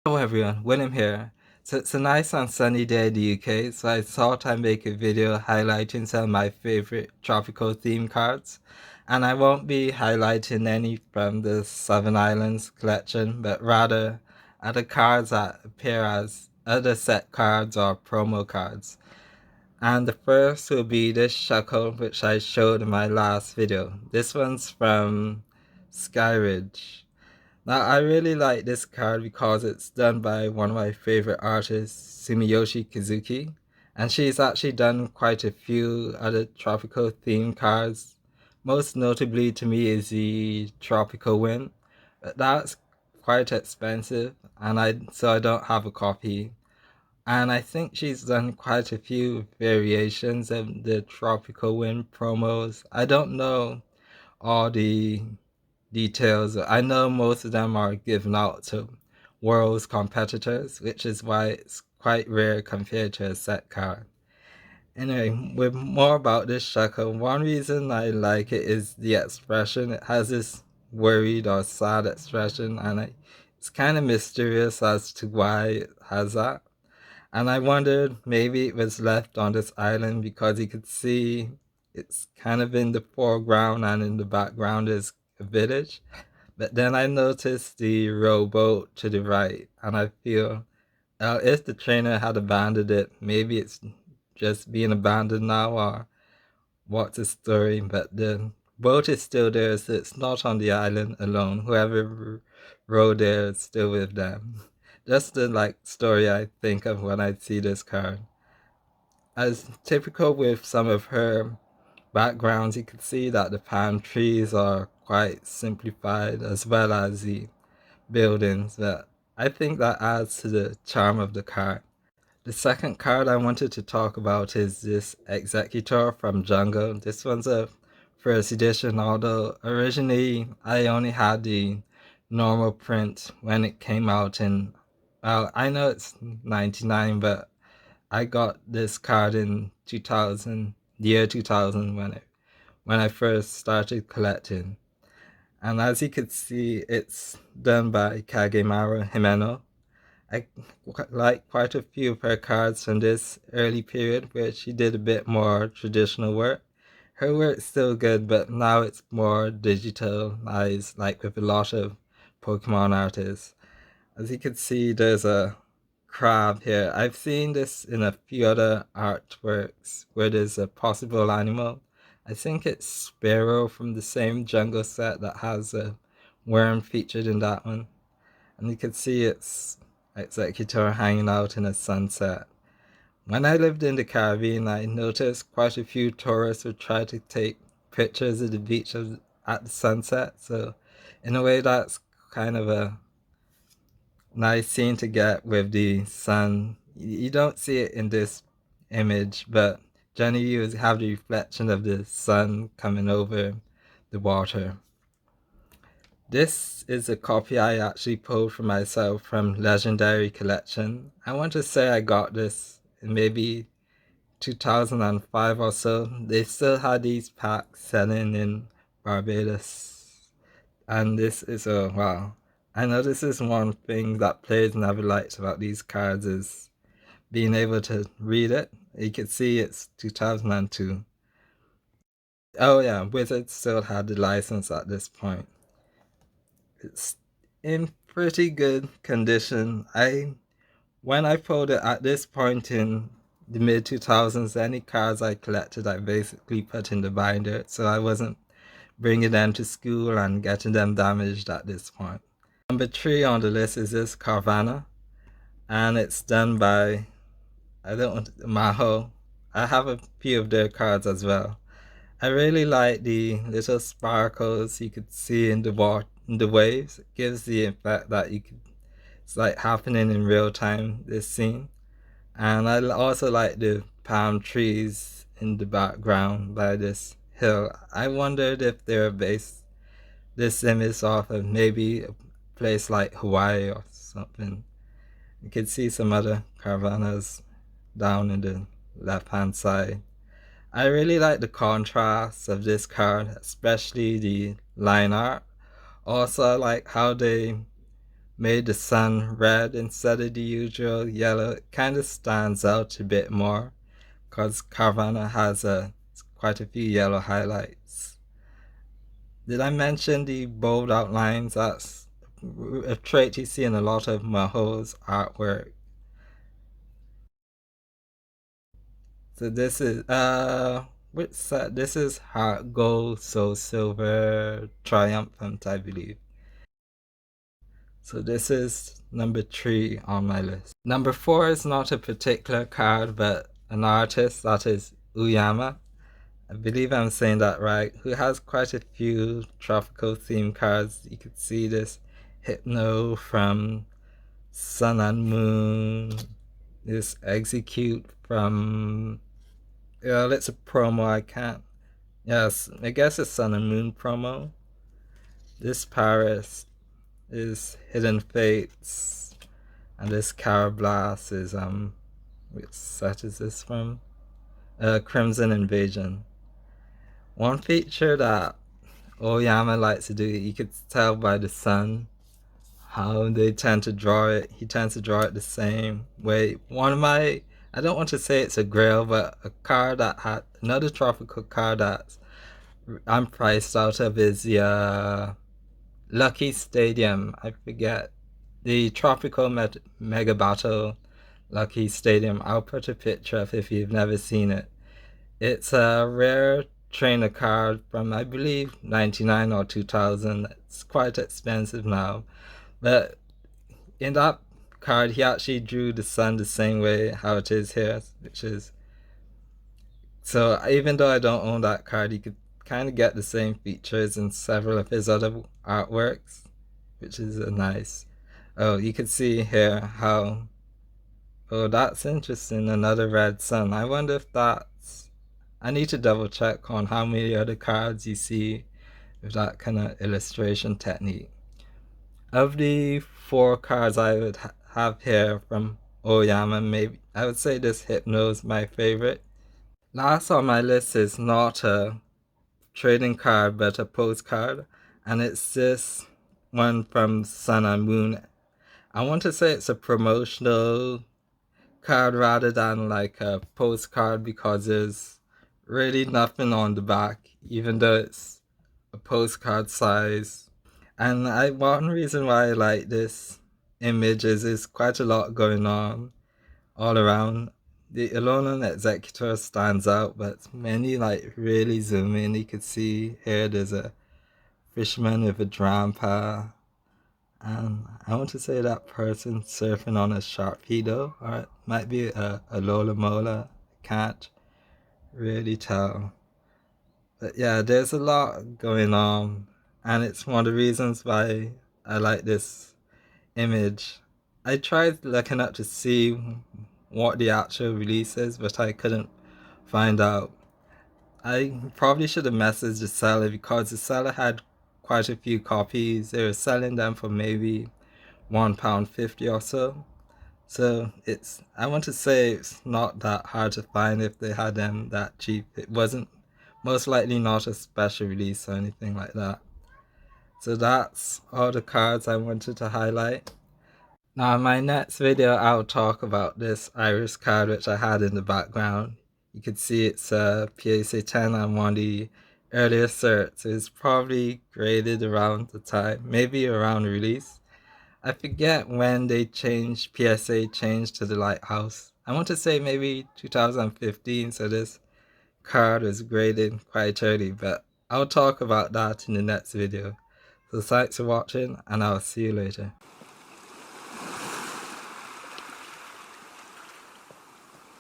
Hello everyone, William here. So it's a nice and sunny day in the UK, so I thought I'd make a video highlighting some of my favorite tropical theme cards. And I won't be highlighting any from the Seven Islands collection, but rather other cards that appear as other set cards or promo cards. And the first will be this Shuckle, which I showed in my last video. This one's from Skyridge. Now, I really like this card because it's done by one of my favorite artists, Sumiyoshi Kizuki, and she's actually done quite a few other tropical themed cards. Most notably to me is the Tropical Wind, but that's quite expensive, and I don't have a copy. And I think she's done quite a few variations of the Tropical Wind promos. I don't know all the details. I know most of them are given out to World's competitors, which is why it's quite rare compared to a set card. Anyway, with more about this Shaka, one reason I like it is the expression. It has this worried or sad expression, and it's kind of mysterious as to why it has that. And I wondered maybe it was left on this island because you could see it's kind of in the foreground and in the background is a village. But then I noticed the rowboat to the right, and I feel if the trainer had abandoned it, maybe it's just being abandoned now, or what's the story? But the boat is still there, so it's not on the island alone. Whoever rowed there is still with them. Just the story I think of when I see this card. As typical with some of her backgrounds, you can see that the palm trees are quite simplified as well as the buildings, but I think that adds to the charm of the card. The second card I wanted to talk about is this Executor from Jungle. This one's a first edition, although originally I only had the normal print when it came out in, well, I know it's 99, but I got this card in 2000, year 2000 when I first started collecting. And as you could see, it's done by Kagemaru Himeno. I like quite a few of her cards from this early period where she did a bit more traditional work. Her work's still good, but now it's more digitalized, like with a lot of Pokemon artists. As you can see, there's a crab here. I've seen this in a few other artworks where there's a possible animal. I think it's Sparrow from the same jungle set that has a worm featured in that one. And you can see it's Executor hanging out in a sunset. When I lived in the Caribbean, I noticed quite a few tourists would try to take pictures of the beach at the sunset. So in a way, that's kind of a nice scene to get with the sun. You don't see it in this image, but generally you have the reflection of the sun coming over the water. This is a copy I actually pulled for myself from Legendary Collection. I want to say I got this in maybe 2005 or so. They still had these packs selling in Barbados. And this is a, wow. I know this is one thing that players never liked about these cards is being able to read it. You can see it's 2002. Oh yeah, Wizards still had the license at this point. It's in pretty good condition. When I pulled it at this point in the mid 2000s, any cards I collected I basically put in the binder, so I wasn't bringing them to school and getting them damaged at this point. Number 3 on the list is this Carvanha, and it's done by, I don't want Maho. I have a few of their cards as well. I really like the little sparkles you could see in the waves. It gives the effect that it's like happening in real time, this scene. And I also like the palm trees in the background by this hill. I wondered if they're based this image off of maybe a place like Hawaii or something. You can see some other Caravanas down in the left hand side. I really like the contrast of this card, especially the line art. Also, I like how they made the sun red instead of the usual yellow. It kind of stands out a bit more because Carvana has quite a few yellow highlights. Did I mention the bold outlines? That's a trait you see in a lot of Maho's artwork. So this is which set? This is Heart Gold, Soul Silver, Triumphant, I believe. So this is number 3 on my list. Number 4 is not a particular card, but an artist, that is Uyama. I believe I'm saying that right, who has quite a few tropical theme cards. You could see this Hypno from Sun and Moon, this Execute from, well, it's a promo, I can't, yes, I guess it's Sun and Moon promo. This Paris is Hidden Fates, and this Carablast is, which set is this from? Crimson Invasion. One feature that Oyama likes to do, you could tell by the sun how they tend to draw it. He tends to draw it the same way. One of my, I don't want to say it's a grail, but a card that had, another tropical card that I'm priced out of is the Lucky Stadium. I forget. The Tropical Mega Battle Lucky Stadium. I'll put a picture up if you've never seen it. It's a rare trainer card from, I believe, 99 or 2000. It's quite expensive now. But in that card, he actually drew the sun the same way how it is here, which is... So even though I don't own that card, you could kind of get the same features in several of his other artworks, which is nice. Oh, you can see here how... Oh, that's interesting. Another red sun. I wonder if that's... I need to double check on how many other cards you see with that kind of illustration technique. Of the 4 cards I would have here from Oyama, maybe I would say this Hypno is my favorite. Last on my list is not a trading card but a postcard, and it's this one from Sun and Moon. I want to say it's a promotional card rather than like a postcard because there's really nothing on the back, even though it's a postcard size. And one reason why I like this image is there's quite a lot going on all around. The Alolan Executor stands out, but many like really zoom in. You could see here there's a fisherman with a drampa, and I want to say that person surfing on a Sharpedo, or it might be a Lola Mola. Can't really tell. But yeah, there's a lot going on, and it's one of the reasons why I like this image. I tried looking up to see what the actual release is, but I couldn't find out. I probably should have messaged the seller because the seller had quite a few copies. They were selling them for maybe £1.50 or so. So it's, I want to say it's not that hard to find if they had them that cheap. It wasn't, most likely not a special release or anything like that. So that's all the cards I wanted to highlight. Now in my next video I'll talk about this Iris card which I had in the background. You can see it's a PSA 10 on one of the earlier certs. It's probably graded around the time, maybe around release. I forget when they changed, PSA changed to the Lighthouse. I want to say maybe 2015, so this card was graded quite early, but I'll talk about that in the next video. So thanks for watching, and I'll see you later.